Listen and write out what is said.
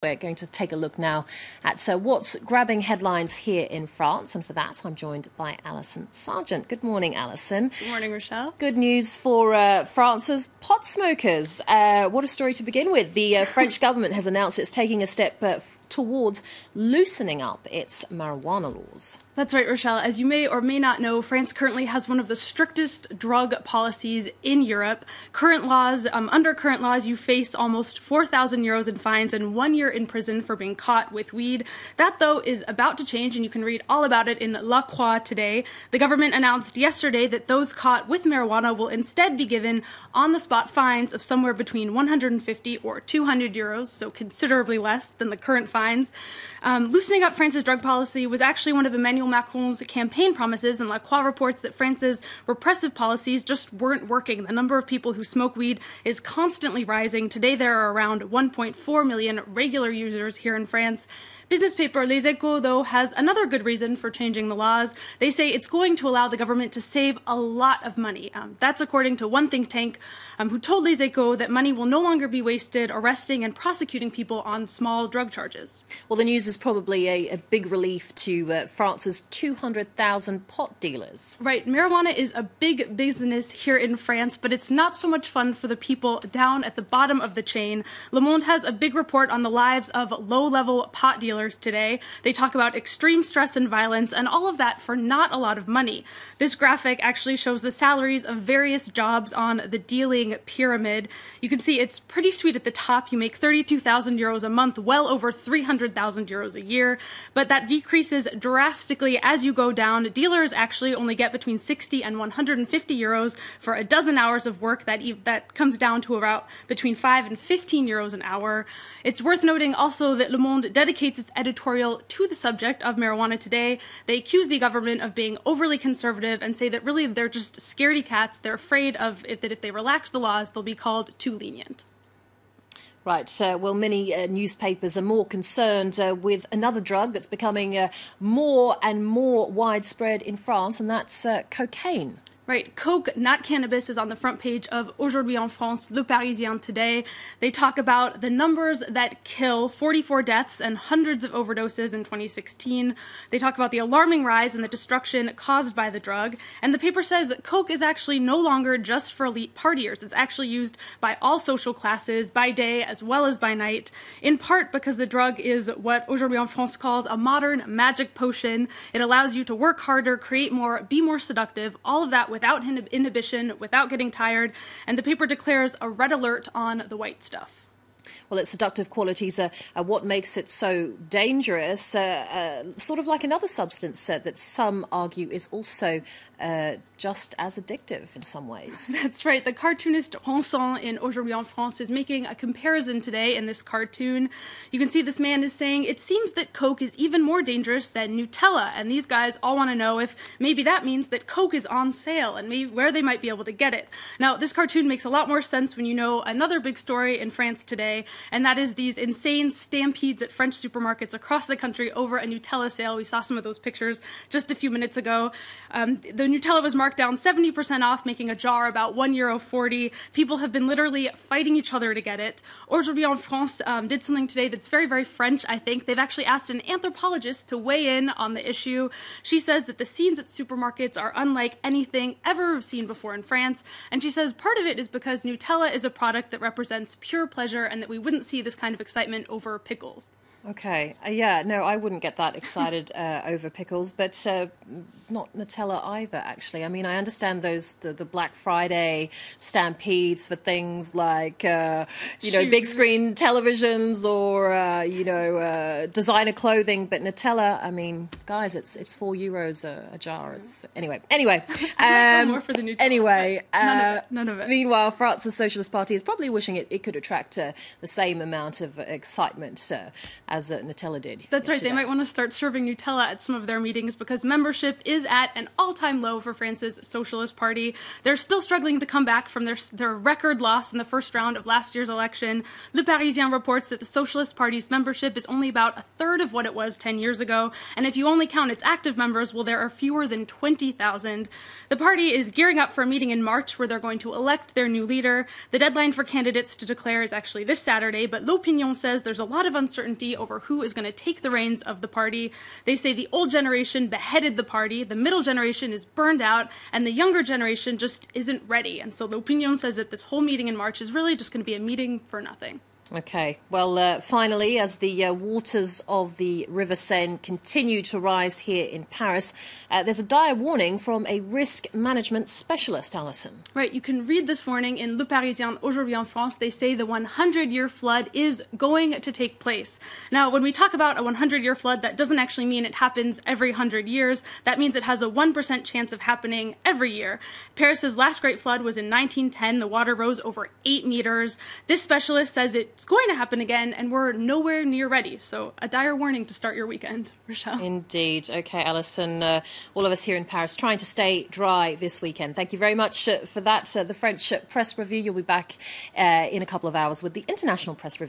We're going to take a look now at what's grabbing headlines here in France. And for that, I'm joined by Alison Sargent. Good morning, Alison. Good morning, Rochelle. Good news for France's pot smokers. What a story to begin with. The French government has announced it's taking a step towards loosening up its marijuana laws. That's right, Rochelle. As you may or may not know, France currently has one of the strictest drug policies in Europe. Under current laws, you face almost 4,000 euros in fines and 1 year in prison for being caught with weed. That, though, is about to change, and you can read all about it in La Croix today. The government announced yesterday that those caught with marijuana will instead be given on-the-spot fines of somewhere between 150 or 200 euros, so considerably less than the current fines. Loosening up France's drug policy was actually one of Emmanuel Macron's campaign promises, and La Croix reports that France's repressive policies just weren't working. The number of people who smoke weed is constantly rising. Today there are around 1.4 million regular users here in France. Business paper Les Echos, though, has another good reason for changing the laws. They say it's going to allow the government to save a lot of money. That's according to one think tank who told Les Echos that money will no longer be wasted arresting and prosecuting people on small drug charges. Well, the news is probably a big relief to France's 200,000 pot dealers. Right. Marijuana is a big business here in France, but it's not so much fun for the people down at the bottom of the chain. Le Monde has a big report on the lives of low-level pot dealers today. They talk about extreme stress and violence, and all of that for not a lot of money. This graphic actually shows the salaries of various jobs on the dealing pyramid. You can see it's pretty sweet at the top. You make 32,000 euros a month, well over 300,000 euros a year, but that decreases drastically as you go down. Dealers actually only get between 60 and 150 euros for a dozen hours of work. That comes down to about between 5 and 15 euros an hour. It's worth noting also that Le Monde dedicates its editorial to the subject of marijuana today. They accuse the government of being overly conservative and say that really they're just scaredy cats. They're afraid of that if they relax the laws, they'll be called too lenient. Right. Well, many newspapers are more concerned with another drug that's becoming more and more widespread in France, and that's cocaine. Right. Coke, not cannabis, is on the front page of Aujourd'hui en France, Le Parisien today. They talk about the numbers that kill, 44 deaths and hundreds of overdoses in 2016. They talk about the alarming rise in the destruction caused by the drug. And the paper says Coke is actually no longer just for elite partiers. It's actually used by all social classes, by day as well as by night, in part because the drug is what Aujourd'hui en France calls a modern magic potion. It allows you to work harder, create more, be more seductive, all of that without inhibition, without getting tired, and the paper declares a red alert on the white stuff. Well, its seductive qualities are what makes it so dangerous, sort of like another substance that some argue is also just as addictive in some ways. That's right. The cartoonist Ronson in Aujourd'hui en France is making a comparison today in this cartoon. You can see this man is saying, it seems that Coke is even more dangerous than Nutella, and these guys all want to know if maybe that means that Coke is on sale and maybe where they might be able to get it. Now, this cartoon makes a lot more sense when you know another big story in France today, and that is these insane stampedes at French supermarkets across the country over a Nutella sale. We saw some of those pictures just a few minutes ago. The Nutella was marked down 70% off, making a jar about €1.40. People have been literally fighting each other to get it. Aujourd'hui en France did something today that's very, very French, I think. They've actually asked an anthropologist to weigh in on the issue. She says that the scenes at supermarkets are unlike anything ever seen before in France, and she says part of it is because Nutella is a product that represents pure pleasure and that we wouldn't see this kind of excitement over pickles. Okay. Yeah, no, I wouldn't get that excited over pickles, but not Nutella either, actually. I mean, I understand the Black Friday stampedes for things like, big screen televisions or, designer clothing, but Nutella, I mean, guys, it's €4 a jar. It's Anyway. More for the Nutella. Anyway. None of it. Meanwhile, France's Socialist Party is probably wishing it could attract the same amount of excitement as Nutella did. That's right. They might want to start serving Nutella at some of their meetings because membership is at an all-time low for France's Socialist Party. They're still struggling to come back from their record loss in the first round of last year's election. Le Parisien reports that the Socialist Party's membership is only about a third of what it was 10 years ago, and if you only count its active members, well, there are fewer than 20,000. The party is gearing up for a meeting in March where they're going to elect their new leader. The deadline for candidates to declare is actually this Saturday. Saturday, but L'Opinion says there's a lot of uncertainty over who is going to take the reins of the party. They say the old generation beheaded the party, the middle generation is burned out, and the younger generation just isn't ready. And so L'Opinion says that this whole meeting in March is really just going to be a meeting for nothing. Okay. Well, finally, as the waters of the River Seine continue to rise here in Paris, there's a dire warning from a risk management specialist, Alison. Right. You can read this warning in Le Parisien aujourd'hui en France. They say the 100-year flood is going to take place. Now, when we talk about a 100-year flood, that doesn't actually mean it happens every 100 years. That means it has a 1% chance of happening every year. Paris's last great flood was in 1910. The water rose over 8 meters. This specialist says it's going to happen again, and we're nowhere near ready. So a dire warning to start your weekend, Rochelle. Indeed. Okay, Alison, all of us here in Paris trying to stay dry this weekend. Thank you very much for that. The French Press Review. You'll be back in a couple of hours with the International Press Review.